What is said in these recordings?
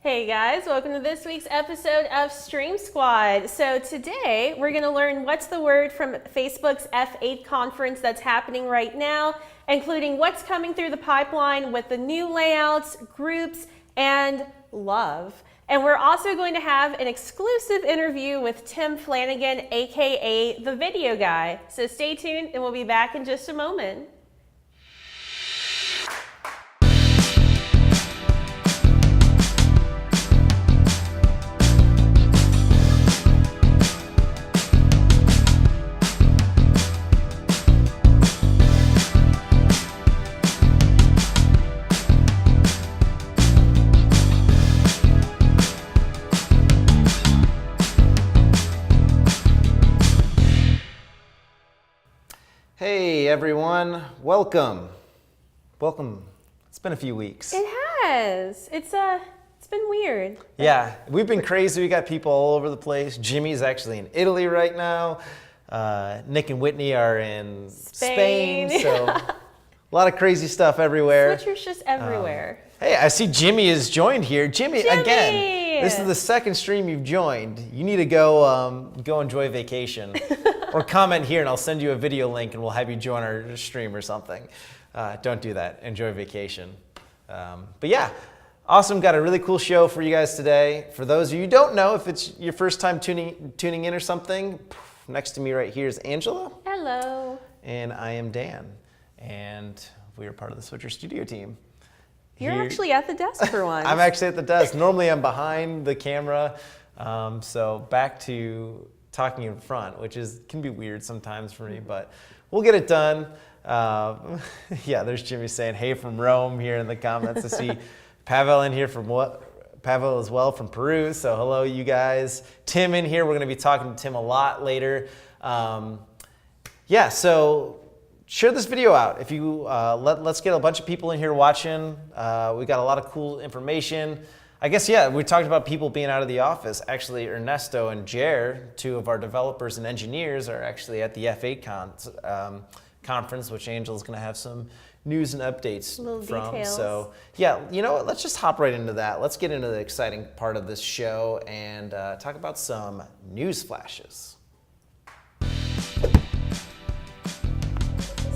Hey guys, welcome to this week's episode of Stream Squad. So today we're going to learn what's the word from Facebook's F8 conference that's happening right now, including what's coming through the pipeline with the new layouts, groups, and love. And we're also going to have an exclusive interview with Tim Flannagan, aka the video guy. So stay tuned and we'll be back in just a moment. Hey everyone, welcome. It's been a few weeks. It has. It's been weird. Yeah, we've been crazy. We got people all over the place. Jimmy's actually in Italy right now. Nick and Whitney are in Spain. So a lot of crazy stuff everywhere. Switcher's just everywhere. Hey, I see Jimmy is joined here. Jimmy, again, this is the second stream you've joined. You need to go enjoy vacation. Or comment here and I'll send you a video link and we'll have you join our stream or something. Don't do that. Enjoy vacation. But yeah, awesome. Got a really cool show for you guys today. For those of you who don't know, if it's your first time tuning in or something, next to me right here is Angela. Hello. And I am Dan. And we are part of the Switcher Studio team. You're actually at the desk for once. I'm actually at the desk. Normally I'm behind the camera. So back to talking in front, which can be weird sometimes for me, but we'll get it done. Yeah, there's Jimmy saying, hey from Rome here in the comments. I see Pavel in here Pavel as well from Peru, so hello you guys. Tim in here, we're gonna be talking to Tim a lot later. Yeah, so share this video out. If you, let's get a bunch of people in here watching. We got a lot of cool information. I guess, yeah, we talked about people being out of the office. Actually, Ernesto and Jer, two of our developers and engineers, are actually at the F8 conference, which Angel's going to have some news and updates from. Details. So, yeah, you know what? Let's just hop right into that. Let's get into the exciting part of this show and talk about some news flashes.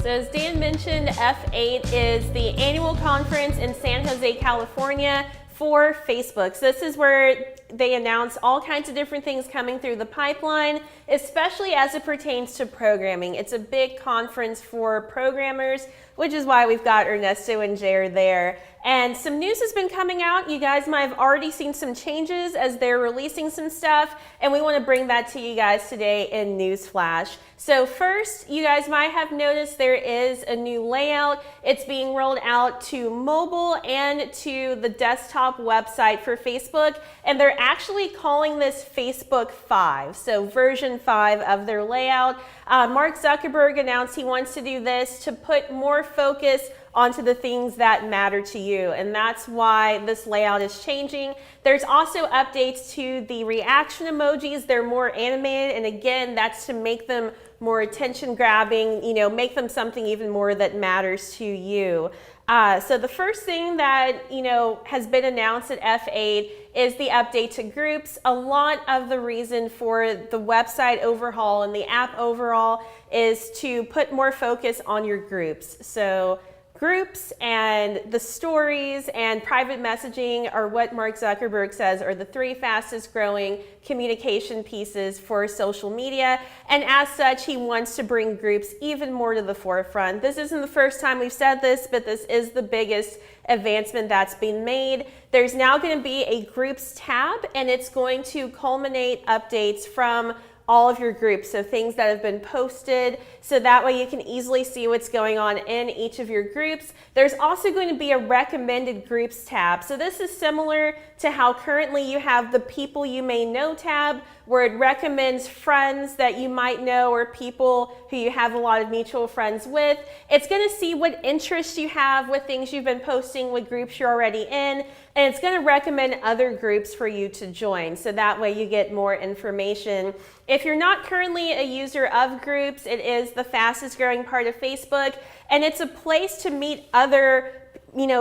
So as Dan mentioned, F8 is the annual conference in San Jose, California for Facebook. So this is where they announce all kinds of different things coming through the pipeline, especially as it pertains to programming. It's a big conference for programmers, which is why we've got Ernesto and Jared there. And some news has been coming out. You guys might have already seen some changes as they're releasing some stuff, and we want to bring that to you guys today in News Flash. So first, you guys might have noticed there is a new layout. It's being rolled out to mobile and to the desktop website for Facebook, and they're actually calling this Facebook 5, so version 5 of their layout. Mark Zuckerberg announced he wants to do this to put more focus onto the things that matter to you, and that's why this layout is changing. There's also updates to the reaction emojis. They're more animated, and again, that's to make them more attention grabbing, you know, make them something even more that matters to you. So the first thing that, you know, has been announced at F8 is the update to groups. A lot of the reason for the website overhaul and the app overall is to put more focus on your groups. So groups and the stories and private messaging are what Mark Zuckerberg says are the three fastest growing communication pieces for social media. And as such, he wants to bring groups even more to the forefront. This isn't the first time we've said this, but this is the biggest advancement that's been made. There's now going to be a groups tab, and it's going to culminate updates from all of your groups, so things that have been posted, so that way you can easily see what's going on in each of your groups. There's also going to be a recommended groups tab. So this is similar to how currently you have the people you may know tab, where it recommends friends that you might know or people who you have a lot of mutual friends with. It's going to see what interests you have, what things you've been posting, what groups you're already in, and it's going to recommend other groups for you to join, so that way you get more information. If you're not currently a user of groups, it is the fastest growing part of Facebook, and it's a place to meet other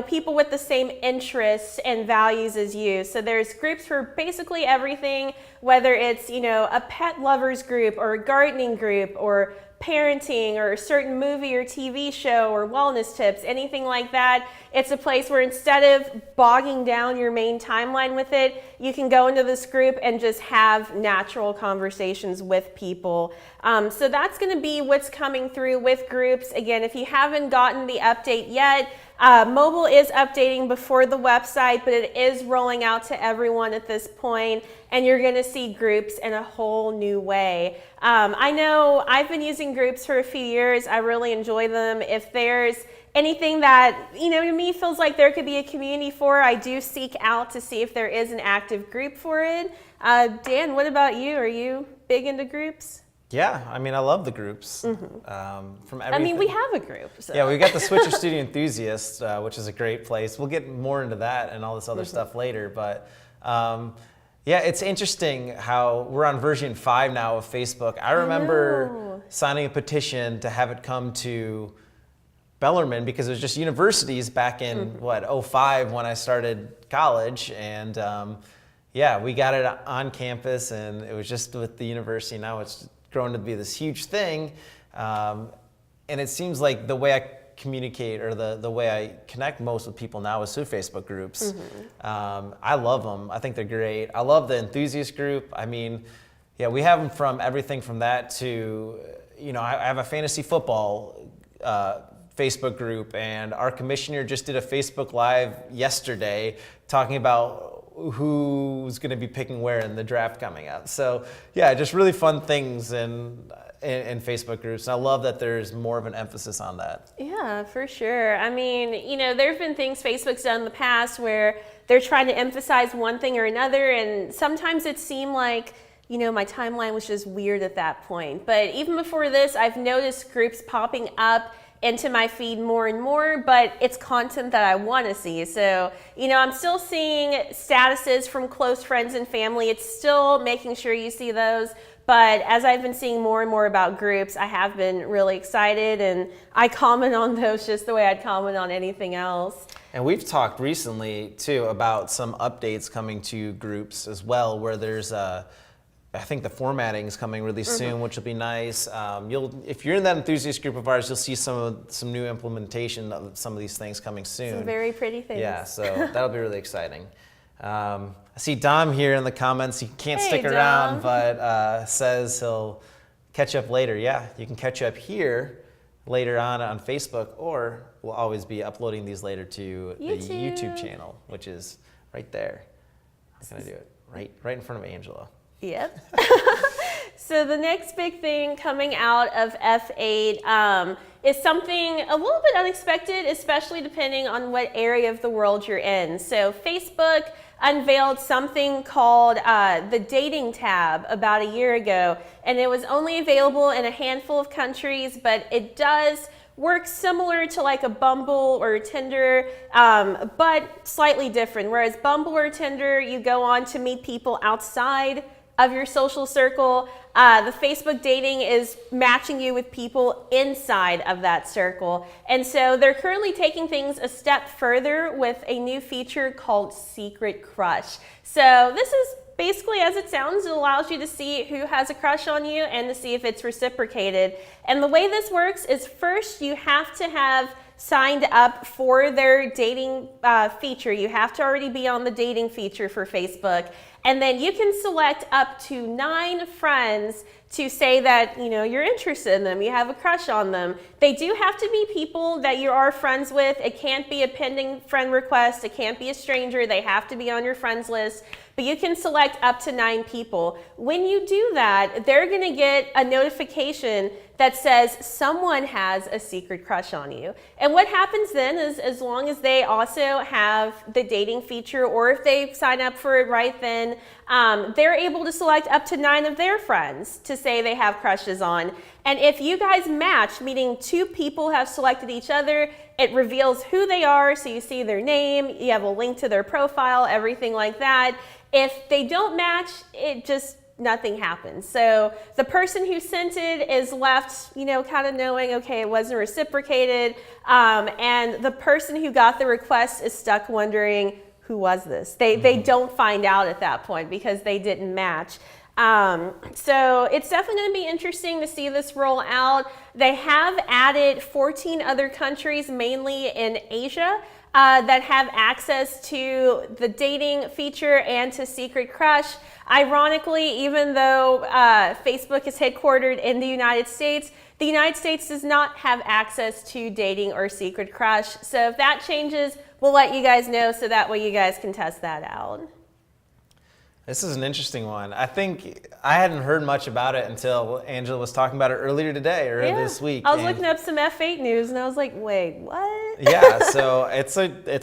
people with the same interests and values as you. So there's groups for basically everything, whether it's, a pet lovers group or a gardening group or parenting or a certain movie or TV show or wellness tips, anything like that. It's a place where instead of bogging down your main timeline with it, you can go into this group and just have natural conversations with people. So that's going to be what's coming through with groups. Again, if you haven't gotten the update yet, mobile is updating before the website, but it is rolling out to everyone at this point, and you're going to see groups in a whole new way. I know I've been using groups for a few years. I really enjoy them. If there's anything that, to me feels like there could be a community for, I do seek out to see if there is an active group for it. Dan, what about you? Are you big into groups? Yeah, I love the groups. From everything. We have a group. So. Yeah, we got the Switcher Studio Enthusiasts, which is a great place. We'll get more into that and all this other stuff later. But yeah, it's interesting how we're on version 5 now of Facebook. I remember signing a petition to have it come to Bellarmine because it was just universities back in, 05 when I started college. And yeah, we got it on campus and it was just with the university. Now it's grown to be this huge thing. And it seems like the way I communicate or the way I connect most with people now is through Facebook groups. I love them. I think they're great. I love the enthusiast group. Yeah, we have them from everything from that to, I have a fantasy football Facebook group, and our commissioner just did a Facebook Live yesterday talking about who's going to be picking where in the draft coming up. So yeah, just really fun things in Facebook groups. And I love that there's more of an emphasis on that. Yeah, for sure. There have been things Facebook's done in the past where they're trying to emphasize one thing or another, and sometimes it seemed like, my timeline was just weird at that point. But even before this, I've noticed groups popping up into my feed more and more, but it's content that I want to see. So, I'm still seeing statuses from close friends and family. It's still making sure you see those. But as I've been seeing more and more about groups, I have been really excited, and I comment on those just the way I'd comment on anything else. And we've talked recently too about some updates coming to groups as well, where there's I think the formatting is coming really soon, which will be nice. If you're in that enthusiast group of ours, you'll see some new implementation of some of these things coming soon. Some very pretty things. Yeah, so that'll be really exciting. I see Dom here in the comments. He can't stick Dom. around, but says he'll catch up later. Yeah, you can catch up here later on Facebook, or we'll always be uploading these later to the YouTube channel, which is right there. I'm gonna do it right in front of Angela. Yep. So the next big thing coming out of F8 is something a little bit unexpected, especially depending on what area of the world you're in. So Facebook unveiled something called the Dating tab about a year ago, and it was only available in a handful of countries, but it does work similar to like a Bumble or a Tinder, but slightly different. Whereas Bumble or Tinder, you go on to meet people outside of your social circle. The Facebook dating is matching you with people inside of that circle. And so they're currently taking things a step further with a new feature called Secret Crush. So this is basically, as it sounds, it allows you to see who has a crush on you and to see if it's reciprocated. And the way this works is first you have to have signed up for their dating feature. You have to already be on the dating feature for Facebook. And then you can select up to 9 friends to say that, you're interested in them, you have a crush on them. They do have to be people that you are friends with. It can't be a pending friend request. It can't be a stranger. They have to be on your friends list. But you can select up to 9 people. When you do that, they're going to get a notification that says someone has a secret crush on you. And what happens then is, as long as they also have the dating feature, or if they sign up for it right then, they're able to select up to 9 of their friends to say they have crushes on. And if you guys match, meaning 2 people have selected each other, it reveals who they are, so you see their name, you have a link to their profile, everything like that. If they don't match, it just nothing happens. So the person who sent it is left, kind of knowing, okay, it wasn't reciprocated. And the person who got the request is stuck wondering, who was this? They don't find out at that point because they didn't match. So it's definitely going to be interesting to see this roll out. They have added 14 other countries, mainly in Asia, that have access to the dating feature and to Secret Crush. Ironically, even though Facebook is headquartered in the United States does not have access to dating or Secret Crush. So if that changes, we'll let you guys know so that way you guys can test that out. This is an interesting one. I think I hadn't heard much about it until Angela was talking about it earlier today or this week. I was looking up some F8 news and I was like, wait, what? Yeah, so it's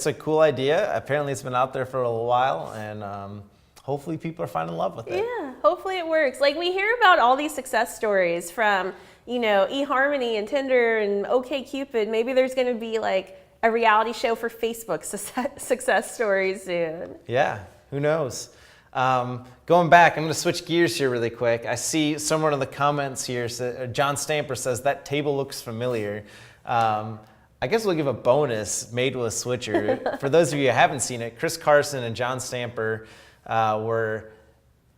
a cool idea. Apparently it's been out there for a little while, and hopefully people are finding love with it. Yeah, hopefully it works. Like, we hear about all these success stories from, eHarmony and Tinder and OkCupid. Maybe there's going to be like a reality show for Facebook success stories soon. Yeah, who knows? Going back, I'm going to switch gears here really quick. I see someone in the comments here, John Stamper says, that table looks familiar. I guess we'll give a bonus made with a switcher. For those of you who haven't seen it, Chris Carson and John Stamper were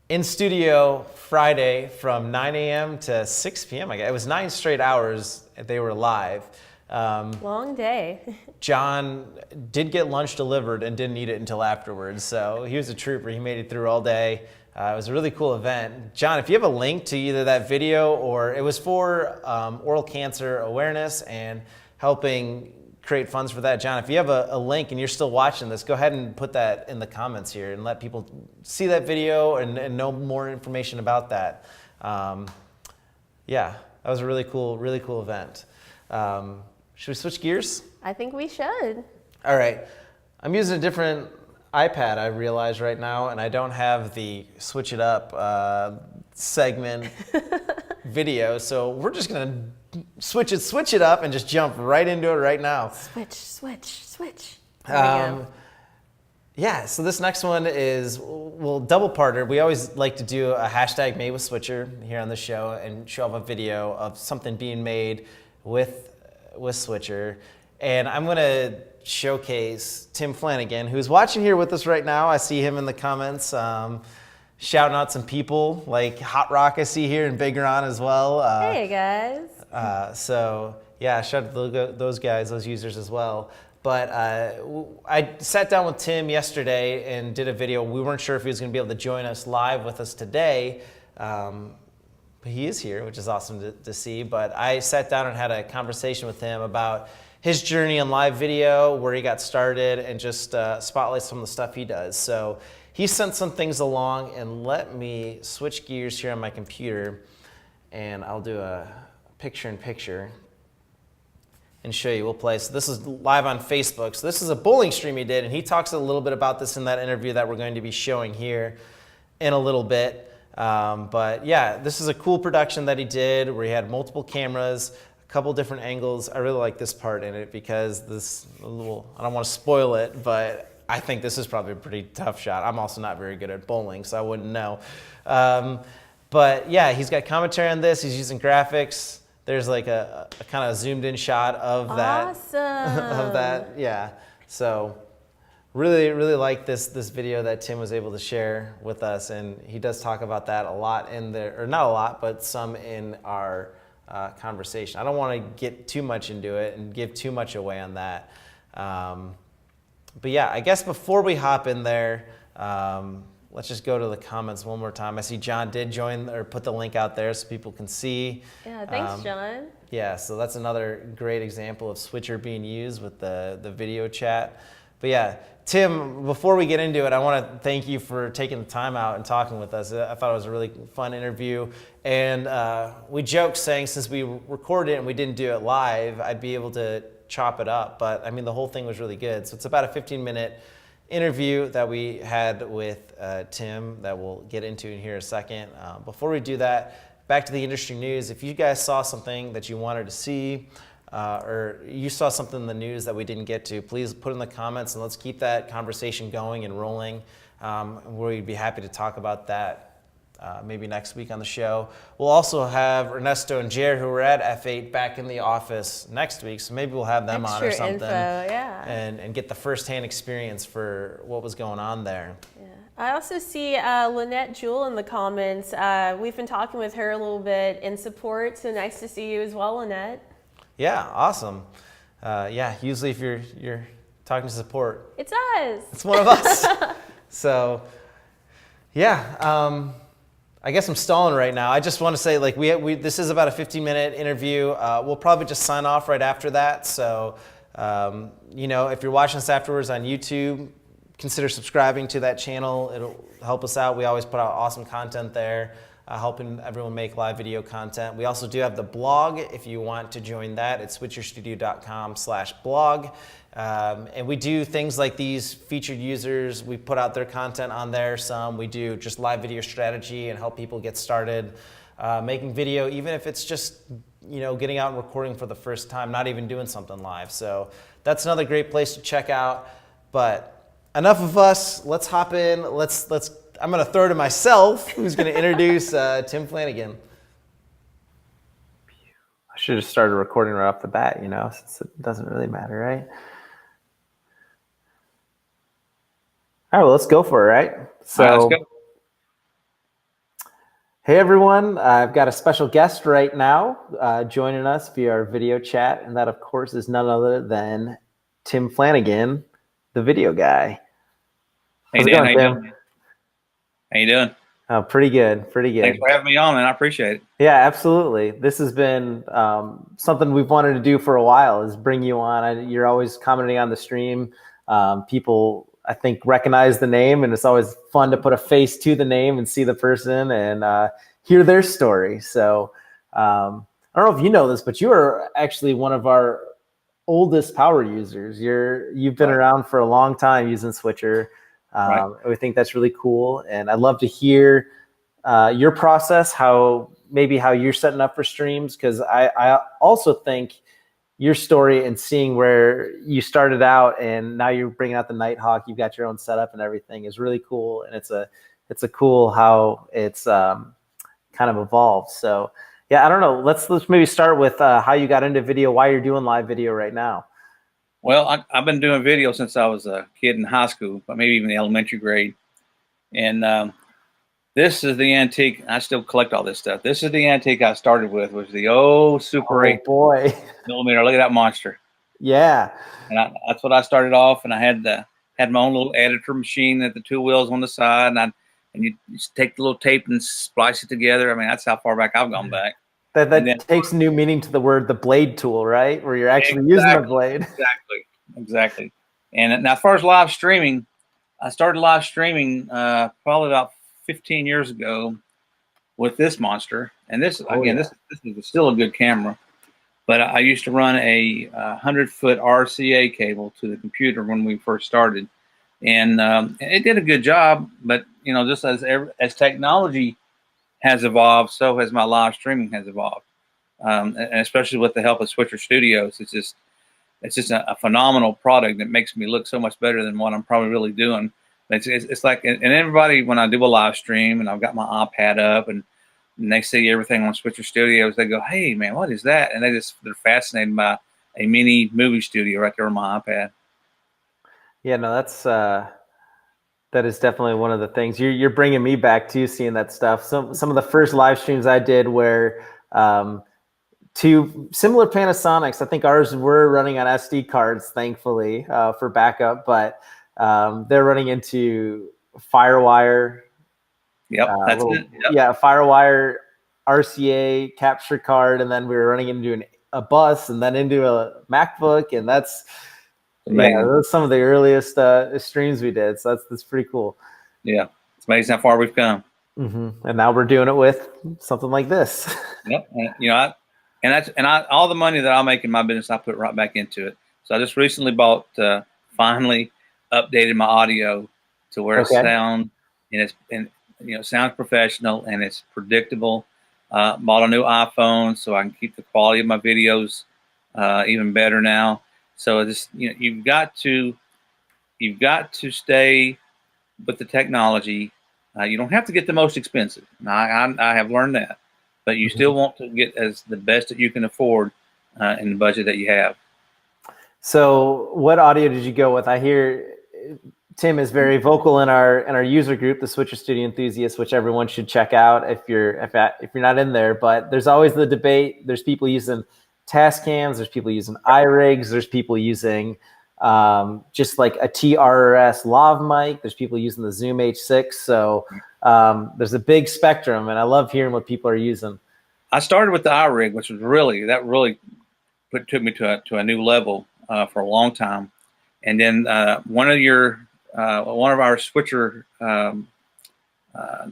in studio Friday from 9 a.m. to 6 p.m. I guess. It was 9 straight hours they were live. Long day. John did get lunch delivered and didn't eat it until afterwards, so he was a trooper. He made it through all day. It was a really cool event. John, if you have a link to either that video or it was for oral cancer awareness and helping create funds for that. John, if you have a link and you're still watching this, go ahead and put that in the comments here and let people see that video and know more information about that. Yeah, that was a really cool event. Should we switch gears? I think we should. All right. I'm using a different iPad, I realize right now, and I don't have the switch it up segment video, so we're just going to switch it up and just jump right into it right now. Switch. Yeah, so this next one is, double parter. We always like to do a hashtag made with Switcher here on the show and show off a video of something being made with Switcher. And I'm going to showcase Tim Flannagan, who's watching here with us right now. I see him in the comments shouting out some people like Hot Rock I see here and Big Ron as well. Hey, guys. So, yeah, shout out to those guys, those users as well. But I sat down with Tim yesterday and did a video. We weren't sure if he was going to be able to join us live with us today. But he is here, which is awesome to see. But I sat down and had a conversation with him about his journey on live video, where he got started, and just spotlight some of the stuff he does. So he sent some things along, and let me switch gears here on my computer, and I'll do a picture-in-picture and show you. We'll play. So this is live on Facebook. So this is a bowling stream he did, and he talks a little bit about this in that interview that we're going to be showing here in a little bit. But yeah, this is a cool production that he did where he had multiple cameras, a couple different angles. I really like this part in it because I don't want to spoil it, but I think this is probably a pretty tough shot. I'm also not very good at bowling, so I wouldn't know. But yeah, he's got commentary on this. He's using graphics. There's like a kind of zoomed in shot of that. Awesome. Of that, yeah. So really like this video that Tim was able to share with us, and he does talk about that a lot in there, or not a lot, but some in our conversation. I don't want to get too much into it and give too much away on that. But yeah, I guess before we hop in there, let's just go to the comments one more time. I see John did join or put the link out there so people can see. Yeah, thanks, John. Yeah, so that's another great example of Switcher being used with the video chat. But yeah, Tim, before we get into it, I want to thank you for taking the time out and talking with us. I thought it was a really fun interview. And we joked saying since we recorded it and we didn't do it live, I'd be able to chop it up. But I mean, the whole thing was really good. So it's about a 15-minute interview that we had with Tim that we'll get into in here in a second. Before we do that, back to the industry news. If you guys saw something that you wanted to see, or you saw something in the news that we didn't get to, please put in the comments and let's keep that conversation going and rolling. We'd be happy to talk about that maybe next week on the show. We'll also have Ernesto and Jared, who were at F8, back in the office next week. So maybe we'll have them on or something. Info, yeah. And get the firsthand experience for what was going on there. Yeah. I also see Lynette Jewell in the comments. We've been talking with her a little bit in support, so nice to see you as well, Lynette. Yeah, awesome. Yeah, usually if you're talking to support, it's us. It's one of us. So, yeah, I guess I'm stalling right now. I just want to say, like, this is about a 15-minute interview. We'll probably just sign off right after that. So, you know, if you're watching this afterwards on YouTube, consider subscribing to that channel. It'll help us out. We always put out awesome content there, helping everyone make live video content. We also do have the blog. If you want to join that, it's switcherstudio.com/blog. And we do things like these featured users. We put out their content on there. Some we do just live video strategy and help people get started making video, even if it's just, you know, getting out and recording for the first time, not even doing something live. So that's another great place to check out. But enough of us. Let's hop in. I'm going to throw to myself, who's going to introduce Tim Flannagan. I should have started recording right off the bat, you know, since it doesn't really matter, right? All right, well, let's go for it, right? So, all right, let's go. Hey, everyone. I've got a special guest right now joining us via our video chat, and that, of course, is none other than Tim Flannagan, the video guy. Hey, Dan, how you doing? How you doing? Oh, pretty good, pretty good. Thanks for having me on, man. I appreciate it. Yeah, absolutely. This has been something we've wanted to do for a while, is bring you on. You're always commenting on the stream. People, I think, recognize the name, and it's always fun to put a face to the name and see the person and hear their story. So I don't know if you know this, but you are actually one of our oldest power users. You've been around for a long time using Switcher. We think that's really cool, and I'd love to hear your process, how you're setting up for streams, because I also think your story and seeing where you started out and now you're bringing out the Nighthawk, you've got your own setup and everything, is really cool, and it's a cool how it's kind of evolved. So yeah, I don't know. Let's maybe start with how you got into video, why you're doing live video right now. Well, I've been doing video since I was a kid in high school, but maybe even the elementary grade. And this is the antique. I still collect all this stuff. This is the antique I started with, was the Super 8 boy millimeter. Look at that monster. Yeah. And that's what I started off. And I had my own little editor machine that the two wheels on the side, and you just take the little tape and splice it together. I mean, that's how far back I've gone back. That takes new meaning to the word, the blade tool, right? Where you're actually using the blade. Exactly. And now, as far as live streaming, I started live streaming probably about 15 years ago with this monster. And this, this is still a good camera. But I used to run a 100-foot RCA cable to the computer when we first started. And it did a good job. But, you know, just as technology has evolved, so has my live streaming has evolved, and especially with the help of Switcher Studios. It's just a phenomenal product that makes me look so much better than what I'm probably really doing. It's like, and everybody, when I do a live stream and I've got my iPad up and they see everything on Switcher Studios, they go, "Hey man, what is that?" And they're fascinated by a mini movie studio right there on my iPad. Yeah, no, that is definitely one of the things. You're bringing me back to seeing that stuff. Some of the first live streams I did were to similar Panasonics. I think ours were running on SD cards, thankfully, for backup, but they're running into FireWire. Yep, that's it. Yep. Yeah, FireWire RCA capture card, and then we were running into a bus, and then into a MacBook, and that's some of the earliest streams we did. So that's pretty cool. Yeah, it's amazing how far we've come. Mm-hmm. And now we're doing it with something like this. Yep, and, you know, all the money that I make in my business, I put right back into it. So I just recently bought, finally updated my audio to where it sounds, sounds professional and it's predictable. Bought a new iPhone so I can keep the quality of my videos even better now. So you've got to stay with the technology You don't have to get the most expensive. I have learned that, but you still want to get as the best that you can afford in the budget that you have. So what audio did you go with? I hear Tim is very vocal in our user group, the Switcher Studio Enthusiasts, which everyone should check out if you're not in there. But there's always the debate. There's people using Tascams. There's people using iRigs. There's people using just like a TRS lav mic. There's people using the Zoom H6. So there's a big spectrum, and I love hearing what people are using. I started with the iRig, which was really took me to a new level for a long time. And then one of our Switcher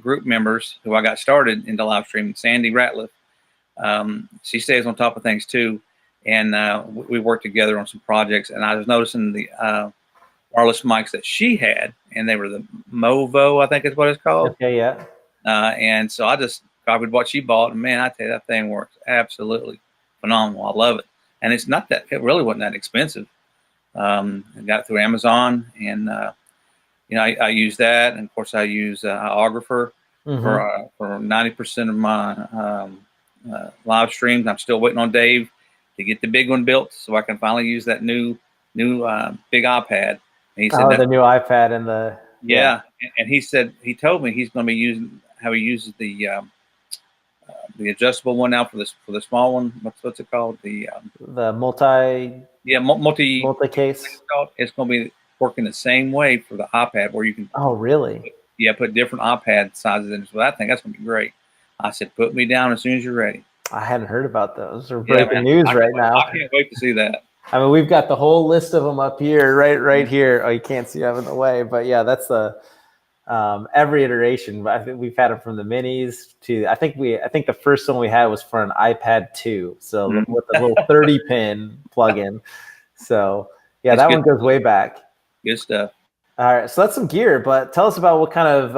group members who I got started into live streaming, Sandy Ratliff, she stays on top of things too. And we worked together on some projects, and I was noticing the wireless mics that she had, and they were the Movo, I think is what it's called. Okay, yeah. And so I just copied what she bought, and man, I tell you, that thing works absolutely phenomenal. I love it. And it really wasn't that expensive. I got it through Amazon, and I use that, and of course I use Iographer for 90% of my live streams. I'm still waiting on Dave to get the big one built so I can finally use that new big iPad. And he said the new iPad and the and he told me he's going to be using how he uses the adjustable one now for the small one. What's it called? The multi case. It's going to be working the same way for the iPad, where you can. Oh, really? Put different iPad sizes in. So I think that's going to be great. I said, put me down as soon as you're ready. I hadn't heard about those. They're breaking news right now. I can't wait to see that. I mean, we've got the whole list of them up here, right here. Oh, you can't see them in the way, but yeah, that's the every iteration. I think we've had them from the minis to I think the first one we had was for an iPad 2, so with a little 30-pin plug-in. So yeah, that one goes way back. Good stuff. All right, so that's some gear, but tell us about what kind of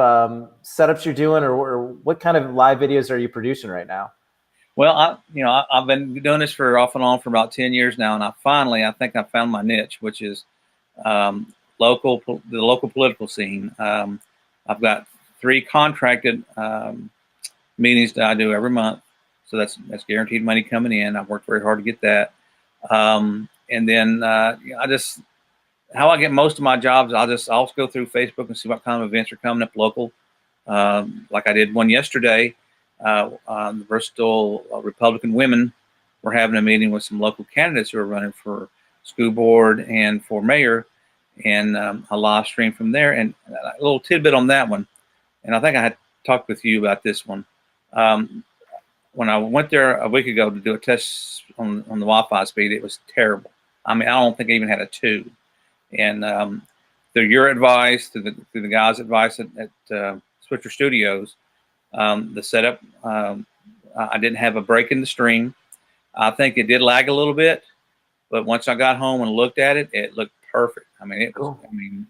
setups you're doing, or what kind of live videos are you producing right now? Well, I've been doing this for off and on for about 10 years now, and I think I found my niche, which is the local political scene. I've got 3 contracted meetings that I do every month, so that's guaranteed money coming in. I've worked very hard to get that, and then how I get most of my jobs, I'll go through Facebook and see what kind of events are coming up local. Like I did one yesterday. The Bristol Republican women were having a meeting with some local candidates who are running for school board and for mayor, and a live stream from there. And a little tidbit on that one, and I think I had talked with you about this one. When I went there a week ago to do a test on the Wi-Fi speed, it was terrible. I mean, I don't think I even had a 2. And through your advice, through the guys' advice at Switcher Studios, the setup, I didn't have a break in the stream. I think it did lag a little bit, but once I got home and looked at it, it looked perfect. I mean, it was. Cool. I mean,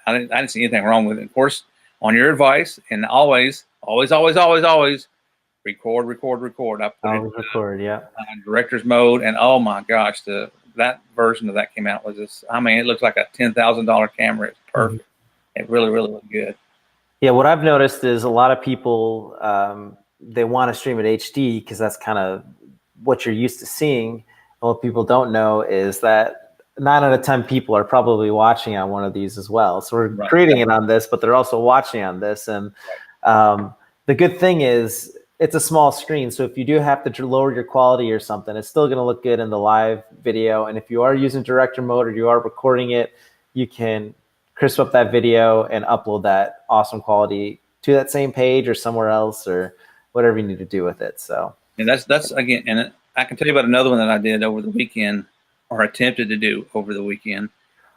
I didn't see anything wrong with it. Of course, on your advice, and always record. I put it record, director's mode, and oh my gosh, that version of that came out was just. I mean, it looks like a $10,000 camera. It's perfect. It really looked good. Yeah, what I've noticed is a lot of people, they want to stream at HD because that's kind of what you're used to seeing. And what people don't know is that 9 out of 10 people are probably watching on one of these as well. So we're creating it on this, but they're also watching on this. And the good thing is it's a small screen. So if you do have to lower your quality or something, it's still going to look good in the live video. And if you are using director mode or you are recording it, you can crisp up that video and upload that awesome quality to that same page or somewhere else or whatever you need to do with it. So, and that's again, and I can tell you about another one that I did over the weekend, or attempted to do over the weekend,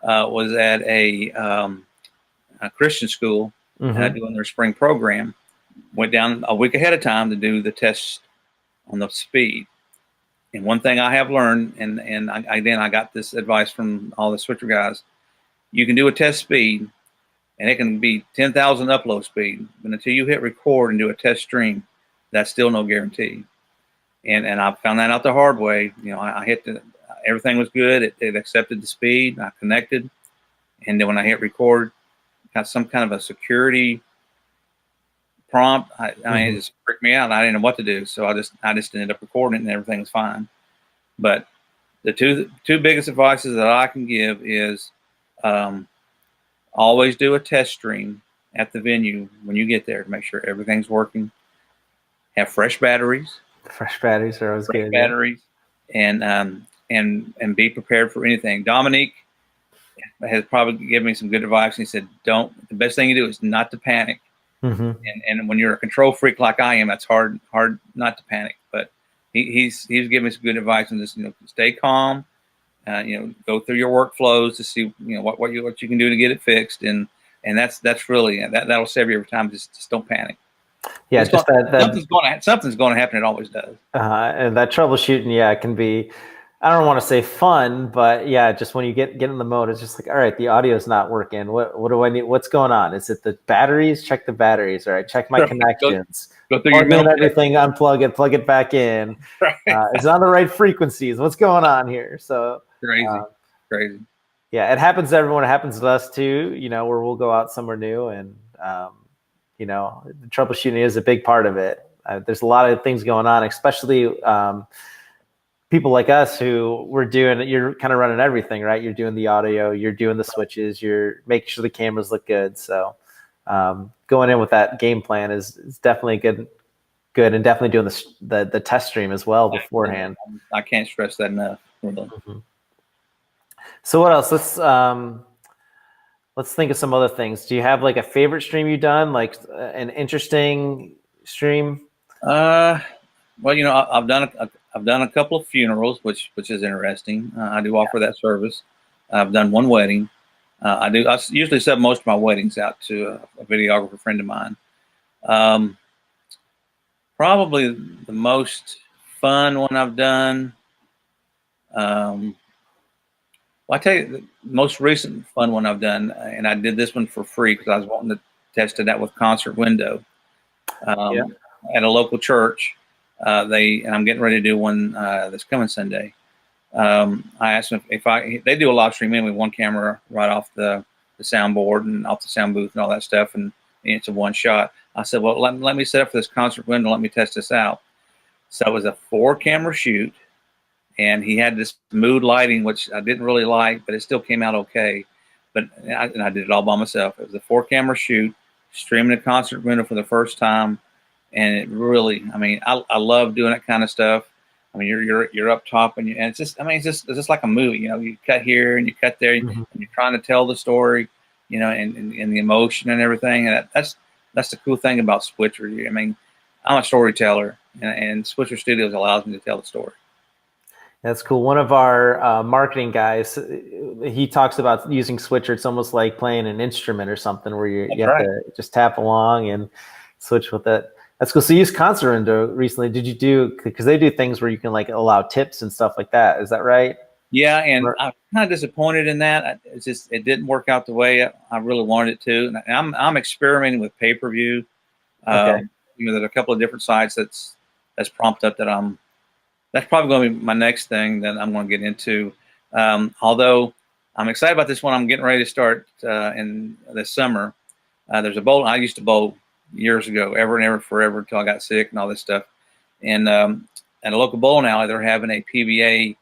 was at a Christian school doing their spring program. Went down a week ahead of time to do the test on the speed. And one thing I have learned, and I got this advice from all the Switcher guys. You can do a test speed, and it can be 10,000 upload speed, but until you hit record and do a test stream, that's still no guarantee. And I found that out the hard way. I hit everything was good. It accepted the speed. I connected, and then when I hit record, got some kind of a security prompt. I mean, it just freaked me out. And I didn't know what to do, so I just ended up recording it, and everything was fine. But the two biggest advices that I can give is always do a test stream at the venue when you get there to make sure everything's working. Have fresh batteries. Fresh batteries are always good. Batteries, and be prepared for anything. Dominique has probably given me some good advice. He said, the best thing you do is not to panic. And when you're a control freak like I am, that's hard not to panic. But he's given me some good advice on this. Stay calm. Go through your workflows to see what you can do to get it fixed, and that's really that'll save you every time. Just don't panic. Yeah, just something's going to happen. It always does. And that troubleshooting, it can be. I don't want to say fun, but just when you get in the mode, it's just like, all right, the audio is not working. What do I need? What's going on? Is it the batteries? Check the batteries. All right, check my connections. Go through plug in everything, unplug it, plug it back in. Right. Is it on the right frequencies? What's going on here? So crazy. Yeah, it happens to everyone. It happens to us too. Where we'll go out somewhere new, and the troubleshooting is a big part of it. There's a lot of things going on, especially. People like us who you're kind of running everything, right? You're doing the audio, you're doing the switches, you're making sure the cameras look good. So going in with that game plan is definitely good, and definitely doing the test stream as well beforehand. I can't stress that enough. Really. So what else? Let's think of some other things. Do you have like a favorite stream you've done, like an interesting stream? Well, I've done a couple of funerals, which is interesting. I do offer that service. I've done one wedding. I usually sub most of my weddings out to a videographer friend of mine. Probably the most fun one I've done. Well, I tell you, the most recent fun one I've done, and I did this one for free because I was wanting to test it out with Concert Window at a local church. And I'm getting ready to do one this coming Sunday. I asked them if they do a live stream in with one camera right off the soundboard and off the sound booth and all that stuff, and it's a one shot. I said, well, let me set up for this Concert Window. Let me test this out. So it was a 4-camera shoot, and he had this mood lighting, which I didn't really like, but it still came out okay. But I did it all by myself. It was a 4-camera shoot, streaming a Concert Window for the first time. And it really, I love doing that kind of stuff. You're up top, and it's just like a movie. You cut here and you cut there, and you're trying to tell the story, and the emotion and everything. And that's the cool thing about Switcher. I'm a storyteller, and Switcher Studios allows me to tell the story. That's cool. One of our marketing guys, he talks about using Switcher. It's almost like playing an instrument or something, where you have to just tap along and switch with it. That's cool. So you used Concert Window recently. Did you because they do things where you can like allow tips and stuff like that. Is that right? Yeah, and I'm kind of disappointed in that. It didn't work out the way I really wanted it to. And I'm experimenting with pay-per-view. There's a couple of different sites that's prompted up that's probably going to be my next thing that I'm going to get into. Although I'm excited about this one. I'm getting ready to start in this summer. There's a bowl. I used to bowl years ago, ever and ever, forever, until I got sick and all this stuff. And at a local bowling alley, they're having a PBA,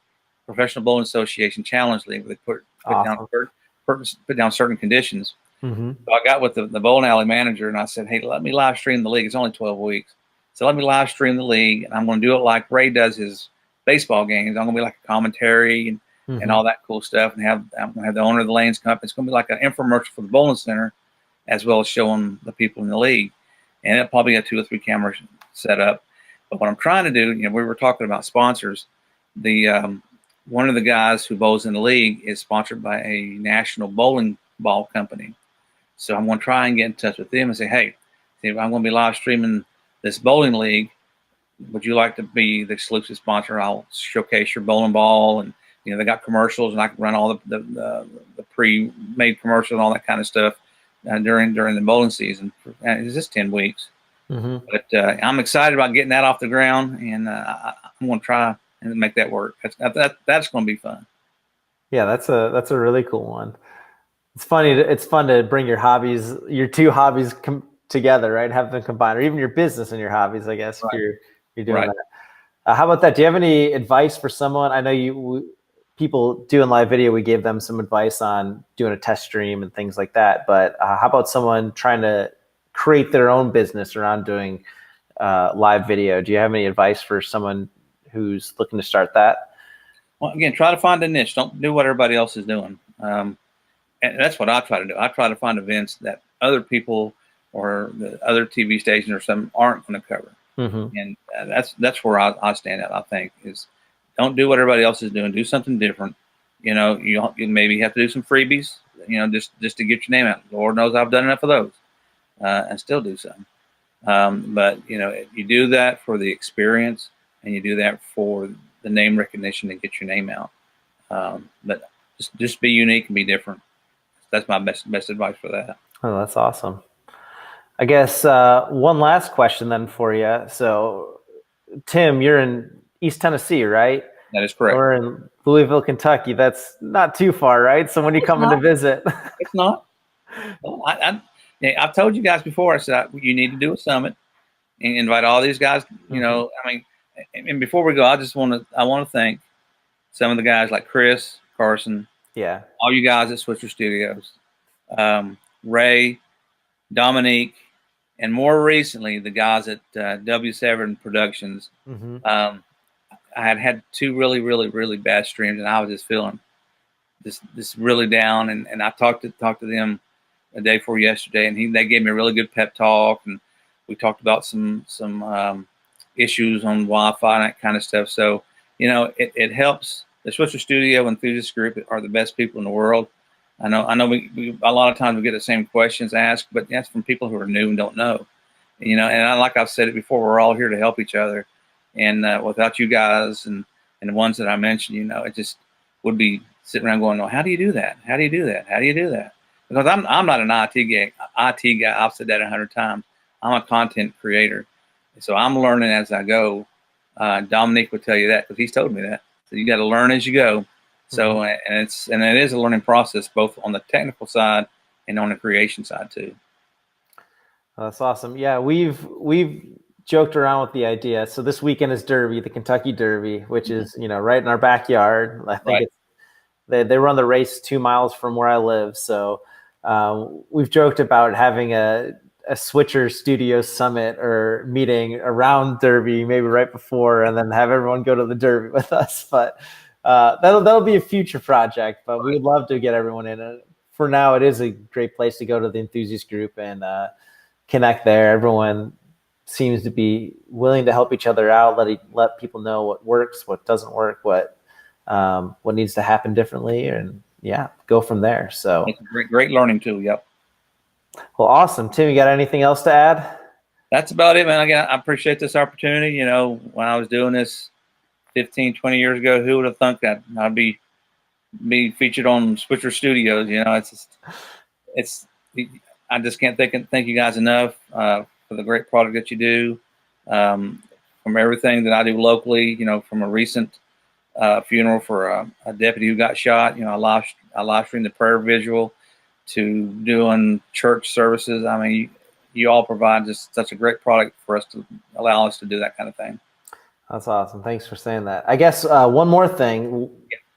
Professional Bowling Association Challenge League, where they put down certain conditions. So I got with the bowling alley manager, and I said, hey, let me live stream the league. It's only 12 weeks. So let me live stream the league, and I'm going to do it like Ray does his baseball games. I'm going to be like a commentary and all that cool stuff, and I'm going to have the owner of the lanes come up. It's going to be like an infomercial for the bowling center, as well as showing the people in the league. And it'll probably have 2 or 3 cameras set up. But what I'm trying to do, we were talking about sponsors. One of the guys who bowls in the league is sponsored by a national bowling ball company. So I'm going to try and get in touch with them and say, hey, I'm going to be live streaming this bowling league. Would you like to be the exclusive sponsor? I'll showcase your bowling ball, and they got commercials, and I can run all the pre-made commercials and all that kind of stuff during the bowling season. It's just 10 weeks. But I'm excited about getting that off the ground, and I'm going to try and make that work. That's going to be fun. Yeah, that's a really cool one. It's funny. It's fun to bring your 2 hobbies together, right? Have them combined, or even your business and your hobbies, I guess, Right. if you're doing Right. that. How about that? Do you have any advice for someone? I know people doing live video, we gave them some advice on doing a test stream and things like that. But how about someone trying to create their own business around doing live video? Do you have any advice for someone who's looking to start that? Well, again, try to find a niche. Don't do what everybody else is doing. And that's what I try to do. I try to find events that other people or the other TV stations or some aren't going to cover. Mm-hmm. And that's where I stand at. I think is don't do what everybody else is doing. Do something different. You know, you maybe have to do some freebies. You know, just to get your name out. Lord knows I've done enough of those, and still do some. But you know, you do that for the experience, and you do that for the name recognition to get your name out. But just be unique and be different. That's my best advice for that. Oh, that's awesome. I guess one last question then for you. So, Tim, you're in East Tennessee, right? That is correct. We're in Louisville, Kentucky. That's not too far, right? So when you come in to visit, it's not. I've told you guys before. I said you need to do a summit and invite all these guys. You know, I mean, and before we go, I want to thank some of the guys like Chris, Carson, all you guys at Switcher Studios, Ray, Dominique, and more recently the guys at W7 Productions. I had two really bad streams, and I was just feeling this really down. And I talked to them a day before yesterday, and they gave me a really good pep talk, and we talked about some issues on Wi-Fi and that kind of stuff. So you know, it helps. The Switcher Studio Enthusiast Group are the best people in the world. I know we a lot of times we get the same questions asked, but that's from people who are new and don't know. You know, and like I've said it before, we're all here to help each other. And without you guys and the ones that I mentioned, you know, it just would be sitting around going, "No, how do you do that? How do you do that? How do you do that?" Because I'm not an IT guy. I've said that 100 times. I'm a content creator, so I'm learning as I go. Dominique would tell you that because he's told me that. So you got to learn as you go. So and it is a learning process both on the technical side and on the creation side too. Oh, that's awesome. Yeah, we've joked around with the idea. So this weekend is Derby, the Kentucky Derby, which is, you know, right in our backyard. I think they run the race 2 miles from where I live. So we've joked about having a Switcher Studio summit or meeting around Derby, maybe right before, and then have everyone go to the Derby with us. But that'll be a future project. But we would love to get everyone in. For now, it is a great place to go to the enthusiast group and connect there. Everyone seems to be willing to help each other out, let people know what works, what doesn't work, what needs to happen differently, and go from there. So it's a great learning tool. Yep. Well, awesome. Tim, you got anything else to add? That's about it, man. Again, I appreciate this opportunity. You know, when I was doing this 15, 20 years ago, who would have thunk that I'd be featured on Switcher Studios? You know, I just can't thank you guys enough for the great product that you do. From everything that I do locally, you know, from a recent funeral for a deputy who got shot, you know, I live streamed the prayer visual to doing church services. I mean, you all provide just such a great product for us to allow us to do that kind of thing. That's awesome. Thanks for saying that. I guess one more thing,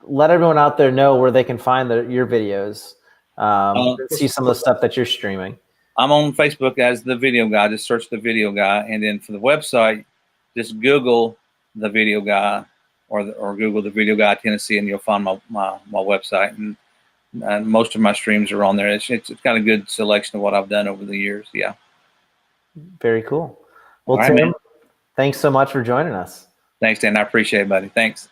let everyone out there know where they can find your videos, see some of the stuff that you're streaming. I'm on Facebook as The Video Guy. Just search The Video Guy. And then for the website, just Google The Video Guy or Google The Video Guy Tennessee, and you'll find my website. And most of my streams are on there. It's got a good selection of what I've done over the years. Yeah. Very cool. Well, right, Tim, man. Thanks so much for joining us. Thanks, Dan. I appreciate it, buddy. Thanks.